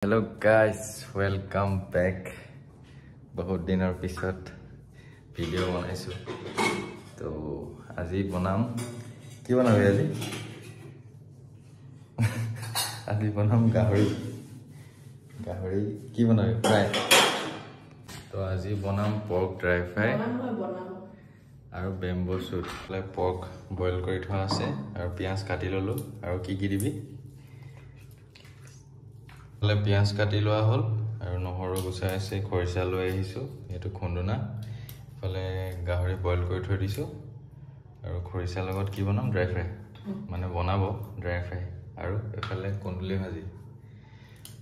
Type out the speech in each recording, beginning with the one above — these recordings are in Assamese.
Hello guys, welcome back. बहुत दिनर पिছত ভিডিও বনাইছো তো আজি বনাম কি বনাবি আজি বনাম গাহৰি কি বনাবি ফ্ৰাই তো আজি বনাম পৰ্ক ড্ৰাই ফ্ৰাই আৰু বেম্বো শুট পৰ্ক বইল কৰি থোৱা আছে আৰু পিয়াজ কাটি ললো আৰু কি দিবি পিয়াজ কাটি লোৱা হল আৰু নহৰু গুছাই আছে খৰিচা লৈ আহিছো এটো খুন্দুনা ফলে গাহৰি বইল কৰি থৈ দিছো আৰু খৰিচা লগত কি বনাম ড্ৰাই ফ্ৰাই মানে বনাব ড্ৰাই ফ্ৰাই আৰু এফালে কুন্দুলি ভাজি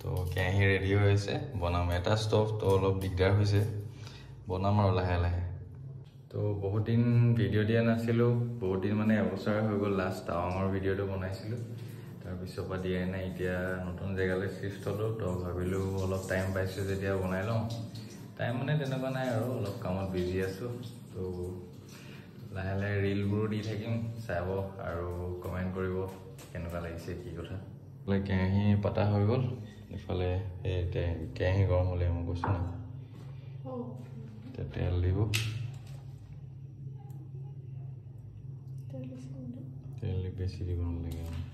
তো কেহি ৰেডি হৈ আছে বনাম এটা ষ্টভ তো অলপ দিগদাৰ হৈছে বনাম আৰু লাহে লাহে তো বহুত দিন ভিডিও দিয়া নাছিলো বহুত দিন মানে এবছৰ হৈ গ'ল লাষ্ট টাৱাঙৰ ভিডিওটো বনাইছিলো তাৰপিছপা দিয়া নাই এতিয়া নতুন জেগালৈ শিফট হলো তো ভাবিলো অলপ টাইম পাইছো যেতিয়া বনাই লওঁ টাইম মানে তেনেকুৱা নাই আৰু অলপ কামত বিজি আছো তো লাহে লাহে ৰীলবোৰ দি থাকিম চাব আৰু কমেন্ট কৰিব কেনেকুৱা লাগিছে কি কথা কেহি পাতা হৈ গ'ল ইফালে কেহি গৰম হ'লে মই কৈছো না তেল দিব তেল বেছি দিব নালাগে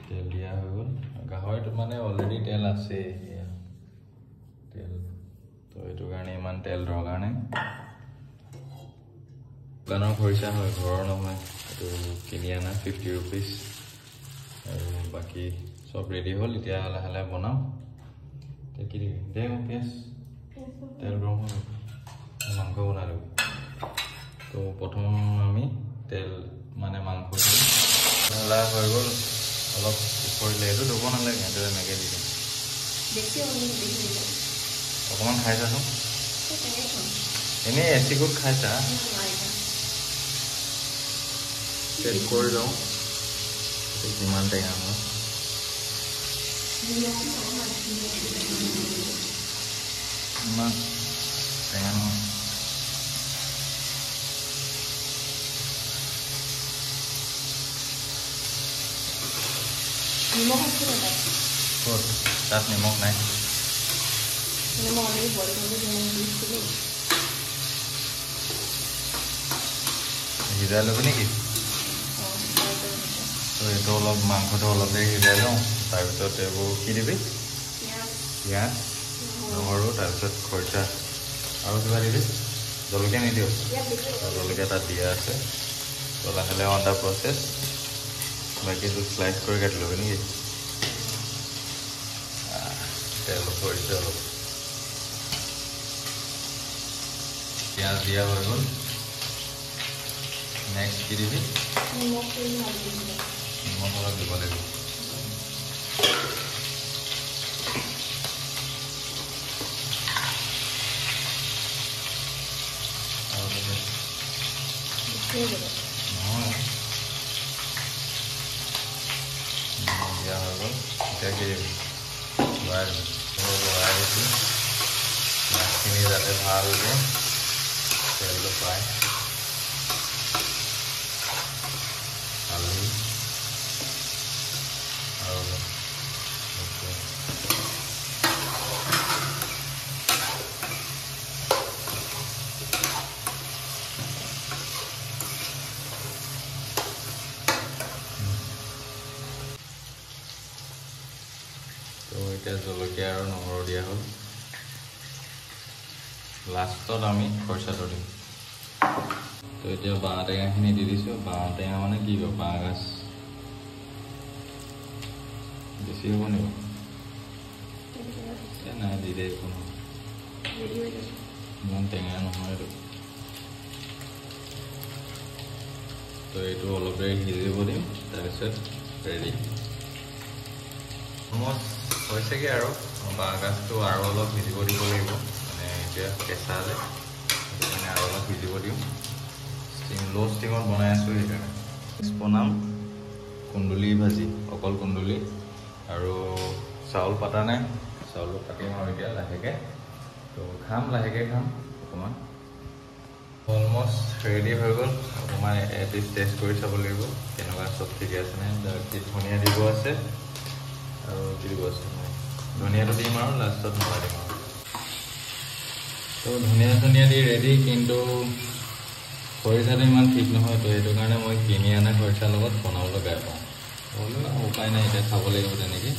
তেল দিয়া হৈ গ'ল গাহৰিটো মানে অলৰেডি তেল আছে তেল তো এইটো কাৰণে ইমান তেল দৰকাৰ নাই দোকানৰ খৰিচা হয় ঘৰৰ নহয় এইটো কিনি আনা 50 rupees আৰু বাকি সব ৰেডি হ'ল এতিয়া লাহে লাহে বনাম তে কি দিবি দে পিয়াজ তেল গৰম হ'ল মাংস বনালো তো প্ৰথম আমি তেল মানে মাংসটো লাহ হৈ গ'ল অলপ কৰিলে এইটো ধুব নালাগে এইটো এনেকৈ দি দিম অকণমান খাইছাচোন এনেই এচিকুট খাইছা টেষ্ট কৰি লওঁ কিমান টেঙা হয় ইমান টেঙা নহয় তাত নিমখ নাই সিজাই ল'বি নেকি তো এইটো অলপ মাংসটো অলপ দেৰি সিজাই লওঁ তাৰপিছত এইবোৰ কি দিবি পিঁয়াজ নহৰু তাৰপিছত খৰিচা আৰু কিবা দিবি জলকীয়া নিদিওঁ জলকীয়া তাত দিয়া আছে তো লাহে লাহে অন দা প্ৰচেছ বাকীটো স্লাইচ কৰি কাটি ল'বি নেকি তেল খৰিচা অলপ পিঁয়াজ দিয়া হৈ গ'ল নেক্সট কি দিবি নিমখ অলপ দিব লাগিব নহয় দিয়া হৈ গ'ল এতিয়া কি দিবি লৰাই দিছোঁ মাছখিনি যাতে ভালকৈ তেলটো পায় হালধি আৰু তো এতিয়া জলকীয়া আৰু নহৰু দিয়া হ'ল লাষ্টত আমি খৰিচাটো দিম তো এতিয়া বাঁহ টেঙাখিনি দি দিছোঁ বাঁহ টেঙা মানে কি কয় বাঁহ গাজ বেছি হ'ব নেকি নাই দি দে একো নহয় ইমান টেঙা নহয় এইটো তো এইটো অলপ দেৰি সিজিব দিম তাৰপিছত ৰেডি অলমষ্ট হৈছেগৈ আৰু বাঁহ গাজটো আৰু অলপ সিজিব দিব লাগিব মানে এতিয়া কেঁচা যে সেইটো কাৰণে আৰু অলপ সিজিব দিওঁ লো ষ্টিমত বনাই আছোঁ সেইকাৰণে বনাম কুন্দুলি ভাজি অকল কুন্দুলি আৰু চাউল পাতা নাই চাউলটো কাটিম আৰু এতিয়া লাহেকৈ তো খাম লাহেকৈ খাম অকণমান অলমষ্ট ৰেডি হৈ গ'ল অকণমান এপিচ টেষ্ট কৰি চাব লাগিব কেনেকুৱা চব ঠিকে আছে নে ধনিয়া দিব আছে আৰু কি দিব আছে ধনিয়াটো দিম আৰু লাষ্টত নমাই দিম আৰু তো ধনিয়া চনিয়া দি ৰেডি কিন্তু খৰিচাটো ইমান ঠিক নহয় তো সেইটো কাৰণে মই কিনি অনা খৰিচাৰ লগত বনাবলৈ বেয়া পাওঁ হ'লেও উপায় নাই এতিয়া খাব লাগিব তেনেকৈ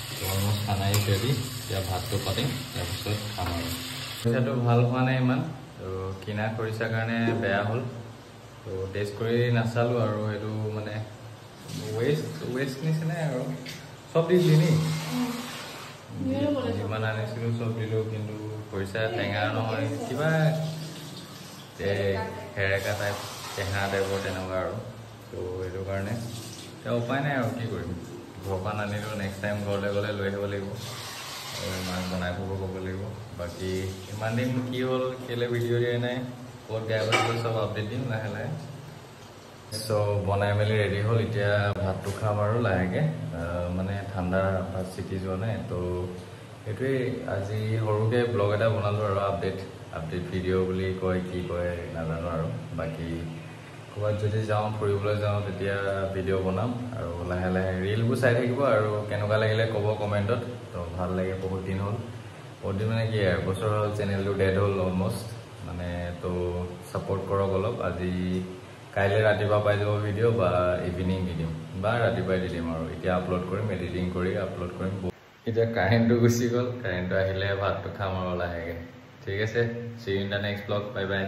তো অলমষ্ট খানা ইজ ৰেডি এতিয়া ভাতটো পাতিম তাৰপিছত খাম আৰু খৰিচাটো ভাল হোৱা নাই ইমান তো কিনা খৰিচাৰ কাৰণে বেয়া হ'ল তো টেষ্ট কৰি নাচালোঁ আৰু সেইটো মানে ৱেষ্ট নিচিনাই আৰু চব দিলি নি যিমান আনিছিলোঁ চব দিলোঁ কিন্তু খৰিচা টেঙা নহয় কিবা হেৰেকা টাইপ টেঙা টাইপৰ তেনেকুৱা আৰু তো সেইটো কাৰণে এতিয়া উপায় নাই আৰু কি কৰিম ঘৰৰ পৰা নানিলোঁ নেক্সট টাইম ঘৰলৈ গ'লে লৈ আহিব লাগিব আৰু মাক বনাই খাব ক'ব লাগিব বাকী ইমান দিন কি হ'ল কেলৈ ভিডিঅ' দিয়া নাই ক'ত গাই পাইছোঁ চব আপডেট দিম লাহে লাহে চ' বনাই মেলি ৰেডি হ'ল এতিয়া ভাতটো খাম আৰু লাহেকৈ মানে ঠাণ্ডা ভাত চিটি যোৱা নাই তো সেইটোৱেই আজি সৰুকৈ ব্লগ এটা বনালোঁ আৰু আপডেট ভিডিঅ' বুলি কয় কি কয় নাজানো আৰু বাকী ক'ৰবাত যদি যাওঁ ফুৰিবলৈ যাওঁ তেতিয়া ভিডিঅ' বনাম আৰু লাহে লাহে ৰিলবোৰ চাই থাকিব আৰু কেনেকুৱা লাগিলে ক'ব কমেণ্টত তো ভাল লাগে বহুত দিন হ'ল মানে কি এবছৰ হ'ল চেনেলটো ডেড হ'ল অলমষ্ট মানে তো ছাপোৰ্ট কৰক অলপ আজি কাইলৈ ৰাতিপুৱা পাই যাব ভিডিঅ' বা ইভিনিং দি দিম বা ৰাতিপুৱাই দি দিম আৰু এতিয়া আপলোড কৰিম এডিটিং কৰি আপলোড কৰিম এতিয়া কাৰেণ্টটো গুচি গ'ল কাৰেণ্টটো আহিলে ভাতটো খাম আৰু লাহেকৈ ঠিক আছে see you in the next blog bye by